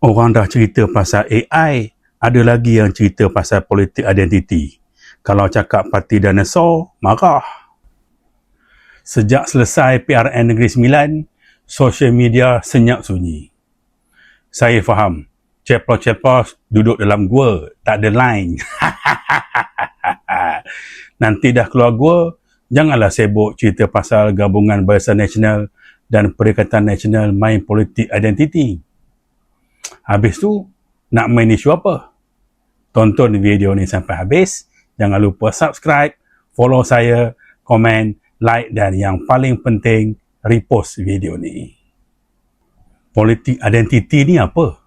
Orang dah cerita pasal AI, ada lagi yang cerita pasal politik identiti. Kalau cakap parti dinosaur, marah. Sejak selesai PRN Negeri Sembilan, sosial media senyap sunyi. Saya faham, ceplos-ceplos duduk dalam gua, tak ada line. Nanti dah keluar gua, janganlah sibuk cerita pasal gabungan Barisan Nasional dan Perikatan Nasional main politik identiti. Habis tu, nak main isu apa? Tonton video ni sampai habis. Jangan lupa subscribe, follow saya, komen, like dan yang paling penting, repost video ni. Politik identiti ni apa?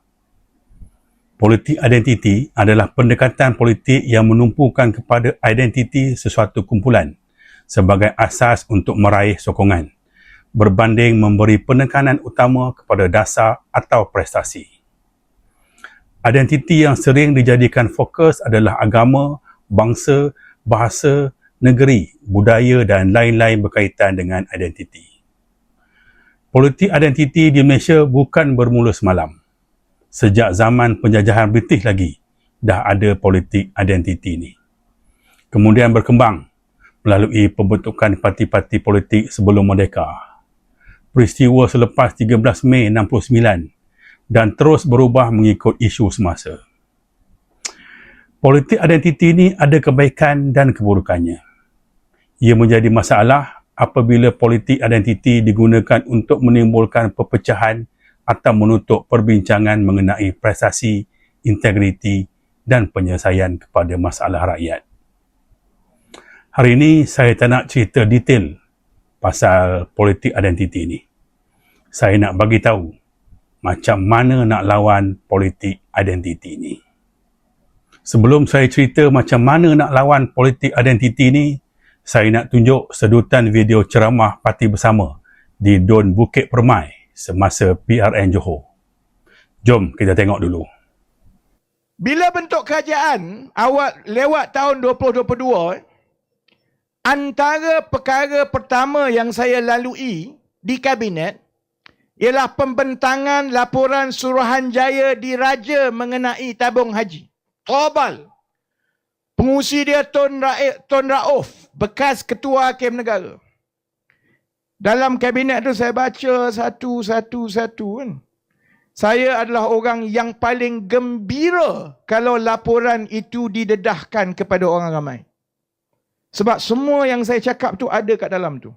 Politik identiti adalah pendekatan politik yang menumpukan kepada identiti sesuatu kumpulan sebagai asas untuk meraih sokongan, berbanding memberi penekanan utama kepada dasar atau prestasi. Identiti yang sering dijadikan fokus adalah agama, bangsa, bahasa, negeri, budaya dan lain-lain berkaitan dengan identiti. Politik identiti di Malaysia bukan bermula semalam. Sejak zaman penjajahan British lagi, dah ada politik identiti ni. Kemudian berkembang melalui pembentukan parti-parti politik sebelum merdeka. Peristiwa selepas 13 Mei 69 dan terus berubah mengikut isu semasa. Politik identiti ini ada kebaikan dan keburukannya. Ia menjadi masalah apabila politik identiti digunakan untuk menimbulkan perpecahan atau menutup perbincangan mengenai prestasi, integriti dan penyelesaian kepada masalah rakyat. Hari ini saya tak nak cerita detail pasal politik identiti ini. Saya nak bagi tahu macam mana nak lawan politik identiti ni. Sebelum saya cerita macam mana nak lawan politik identiti ni, saya nak tunjuk sedutan video ceramah Parti Bersama di Dun Bukit Permai semasa PRN Johor. Jom kita tengok dulu. Bila bentuk kerajaan awal lewat tahun 2022, antara perkara pertama yang saya lalui di Kabinet ialah pembentangan laporan Suruhanjaya Diraja mengenai tabung haji. Global. Pengurusi dia Tun Rauf, bekas Ketua Hakim Negara. Dalam Kabinet tu saya baca satu-satu kan. Saya adalah orang yang paling gembira kalau laporan itu didedahkan kepada orang ramai. Sebab semua yang saya cakap tu ada kat dalam tu.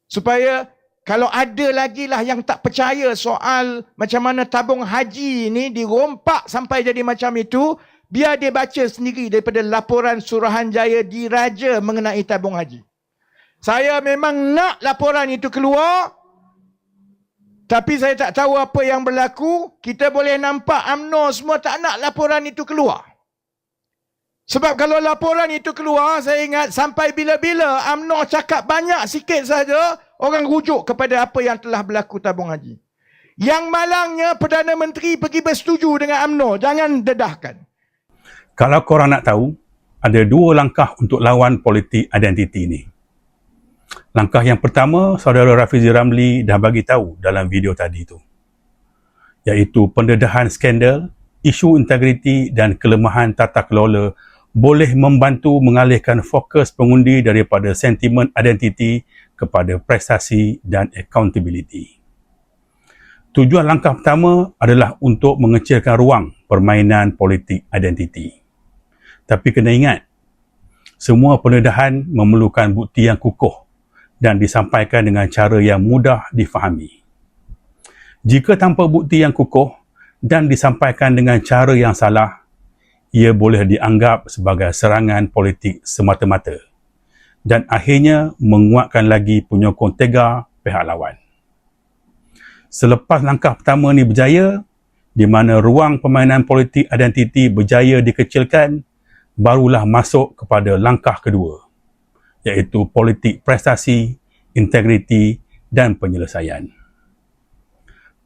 Supaya kalau ada lagi lah yang tak percaya soal macam mana tabung haji ni dirompak sampai jadi macam itu, biar dia baca sendiri daripada laporan Suruhanjaya Diraja mengenai tabung haji. Saya memang nak laporan itu keluar, tapi saya tak tahu apa yang berlaku. Kita boleh nampak UMNO semua tak nak laporan itu keluar. Sebab kalau laporan itu keluar, saya ingat sampai bila-bila UMNO cakap banyak sikit saja, orang rujuk kepada apa yang telah berlaku tabung haji. Yang malangnya Perdana Menteri pergi bersetuju dengan UMNO, jangan dedahkan. Kalau korang nak tahu, ada dua langkah untuk lawan politik identiti ini. Langkah yang pertama, Saudara Rafizi Ramli dah bagi tahu dalam video tadi tu, iaitu pendedahan skandal, isu integriti dan kelemahan tata kelola boleh membantu mengalihkan fokus pengundi daripada sentimen identiti kepada prestasi dan accountability. Tujuan langkah pertama adalah untuk mengecilkan ruang permainan politik identiti. Tapi kena ingat, semua pendedahan memerlukan bukti yang kukuh dan disampaikan dengan cara yang mudah difahami. Jika tanpa bukti yang kukuh dan disampaikan dengan cara yang salah, ia boleh dianggap sebagai serangan politik semata-mata dan akhirnya menguatkan lagi penyokong tega pihak lawan. Selepas langkah pertama ni berjaya, di mana ruang permainan politik identiti berjaya dikecilkan, barulah masuk kepada langkah kedua, iaitu politik prestasi, integriti dan penyelesaian.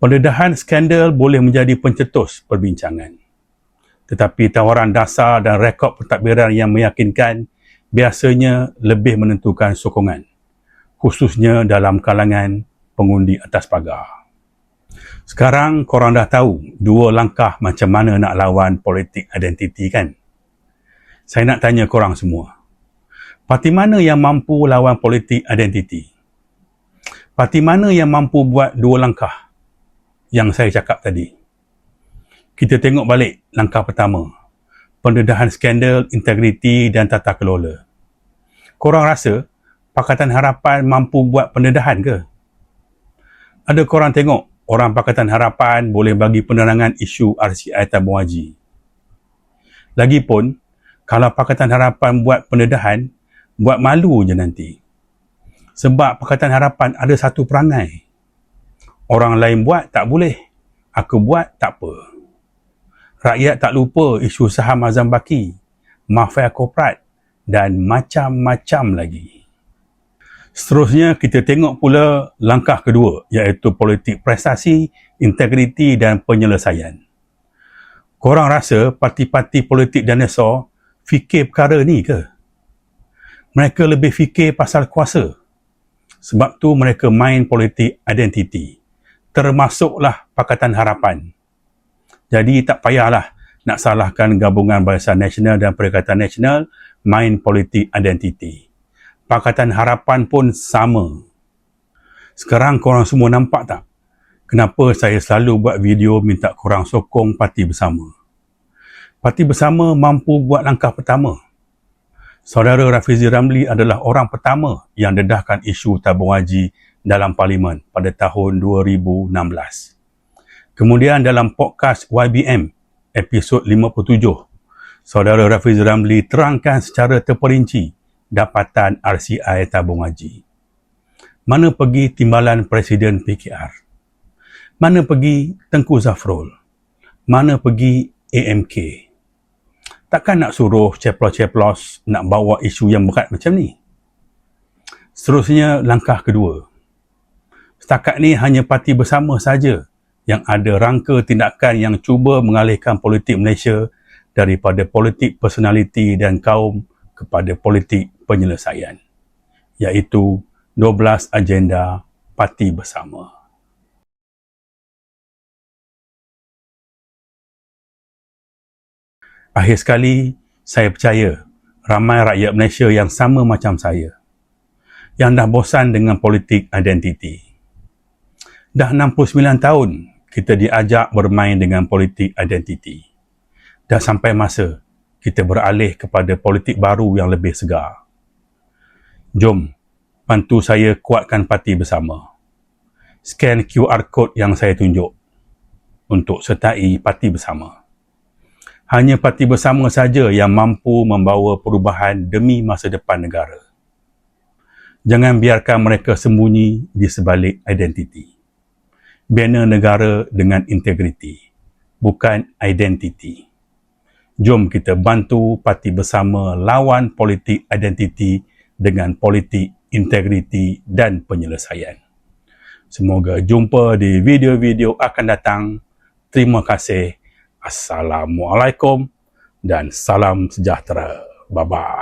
Pendedahan skandal boleh menjadi pencetus perbincangan. Tetapi tawaran dasar dan rekod pentadbiran yang meyakinkan biasanya lebih menentukan sokongan, khususnya dalam kalangan pengundi atas pagar. Sekarang korang dah tahu dua langkah macam mana nak lawan politik identiti kan? Saya nak tanya korang semua. Parti mana yang mampu lawan politik identiti? Parti mana yang mampu buat dua langkah yang saya cakap tadi? Kita tengok balik langkah pertama. Pendedahan skandal, integriti dan tata kelola. Korang rasa Pakatan Harapan mampu buat pendedahan ke? Ada korang tengok orang Pakatan Harapan boleh bagi penerangan isu RCI tabung haji? Lagipun, kalau Pakatan Harapan buat pendedahan, buat malu je nanti. Sebab Pakatan Harapan ada satu perangai. Orang lain buat tak boleh, aku buat tak apa. Rakyat tak lupa isu saham Azam Baki, mafia korporat dan macam-macam lagi. Seterusnya, kita tengok pula langkah kedua, iaitu politik prestasi, integriti dan penyelesaian. Korang rasa parti-parti politik dinosaur fikir perkara ni ke? Mereka lebih fikir pasal kuasa. Sebab tu mereka main politik identiti. Termasuklah Pakatan Harapan. Jadi tak payahlah nak salahkan Gabungan Barisan Nasional dan Perikatan Nasional main politik identiti. Pakatan Harapan pun sama. Sekarang korang semua nampak tak? Kenapa saya selalu buat video minta korang sokong Parti Bersama? Parti Bersama mampu buat langkah pertama. Saudara Rafizi Ramli adalah orang pertama yang dedahkan isu tabung haji dalam Parlimen pada tahun 2016. Kemudian dalam podcast YBM episod 57, Saudara Rafizi Ramli terangkan secara terperinci dapatan RCI tabung haji. Mana pergi timbalan Presiden PKR? Mana pergi Tengku Zafrul? Mana pergi AMK? Takkan nak suruh ceplos-ceplos nak bawa isu yang berat macam ni? Seterusnya, langkah kedua. Setakat ni hanya Parti Bersama saja yang ada rangka tindakan yang cuba mengalihkan politik Malaysia daripada politik personaliti dan kaum kepada politik penyelesaian, iaitu 12 agenda Parti Bersama. Akhir sekali, saya percaya ramai rakyat Malaysia yang sama macam saya, yang dah bosan dengan politik identiti. Dah 69 tahun kita diajak bermain dengan politik identiti. Dah sampai masa kita beralih kepada politik baru yang lebih segar. Jom, bantu saya kuatkan Parti Bersama. Scan QR code yang saya tunjuk untuk sertai Parti Bersama. Hanya Parti Bersama saja yang mampu membawa perubahan demi masa depan negara. Jangan biarkan mereka sembunyi di sebalik identiti. Bina negara dengan integriti, bukan identiti. Jom kita bantu Parti Bersama lawan politik identiti dengan politik integriti dan penyelesaian. Semoga jumpa di video-video akan datang. Terima kasih. Assalamualaikum dan salam sejahtera. Bye-bye.